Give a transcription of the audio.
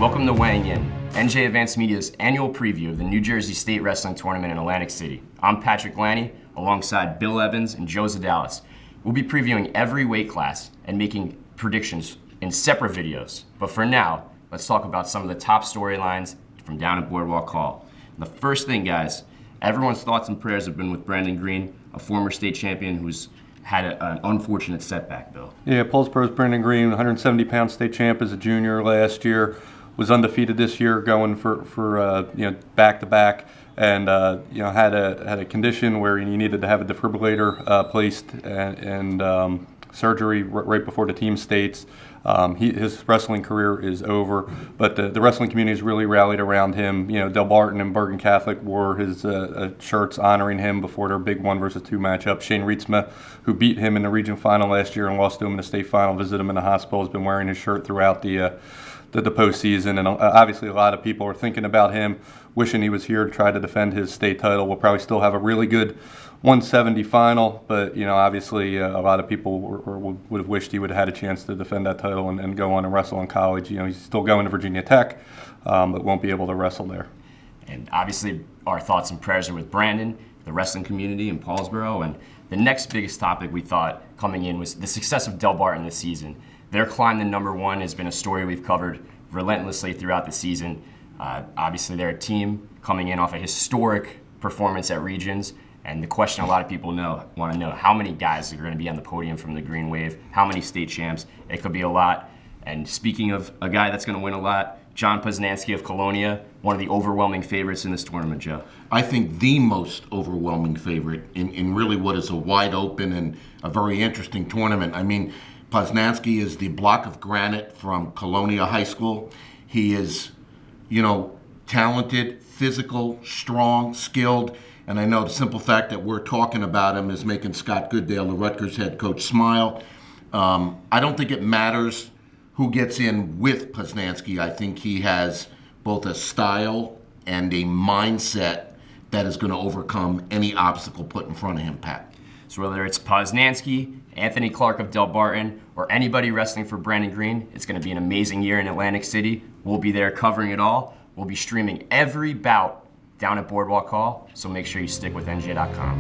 Welcome to Weighing In, NJ Advanced Media's annual preview of the New Jersey State Wrestling Tournament in Atlantic City. I'm Patrick Lanni, alongside Bill Evans and Joe Zadalis. We'll be previewing every weight class and making predictions in separate videos. But for now, let's talk about some of the top storylines from down at Boardwalk Hall. The first thing, guys, everyone's thoughts and prayers have been with Brandon Green, a former state champion who's had an unfortunate setback, Bill. Yeah, Paulsboro's Brandon Green, 170-pound state champ as a junior last year, was undefeated this year, going for back-to-back, and had a condition where he needed to have a defibrillator placed and surgery right before the team states. His wrestling career is over, but the wrestling community has really rallied around him. Delbarton and Bergen Catholic wore his shirts honoring him before their big 1 versus 2 matchup. Shane Rietsma, who beat him in the region final last year and lost to him in the state final, visited him in the hospital, has been wearing his shirt throughout the postseason, and obviously a lot of people are thinking about him, wishing he was here to try to defend his state title. We'll probably still have a really good 170 final, but obviously a lot of people would have wished he would have had a chance to defend that title and go on and wrestle in college. He's still going to Virginia Tech, but won't be able to wrestle there. And obviously our thoughts and prayers are with Brandon, the wrestling community in Paulsboro, and the next biggest topic we thought coming in was the success of Delbarton this season. Their climb to #1 has been a story we've covered relentlessly throughout the season. Obviously, they're a team coming in off a historic performance at Regions, and the question a lot of people want to know, how many guys are going to be on the podium from the Green Wave? How many state champs? It could be a lot. And speaking of a guy that's going to win a lot, John Poznanski of Colonia, one of the overwhelming favorites in this tournament, Joe. I think the most overwhelming favorite in really what is a wide open and a very interesting tournament. I mean, Poznanski is the block of granite from Colonia High School. He is, talented, physical, strong, skilled, and I know the simple fact that we're talking about him is making Scott Goodale, the Rutgers head coach, smile. I don't think it matters who gets in with Poznanski. I think he has both a style and a mindset that is going to overcome any obstacle put in front of him, Pat. So whether it's Poznanski, Anthony Clark of Delbarton, or anybody wrestling for Brandon Green, it's going to be an amazing year in Atlantic City. We'll be there covering it all. We'll be streaming every bout down at Boardwalk Hall, so make sure you stick with NJ.com.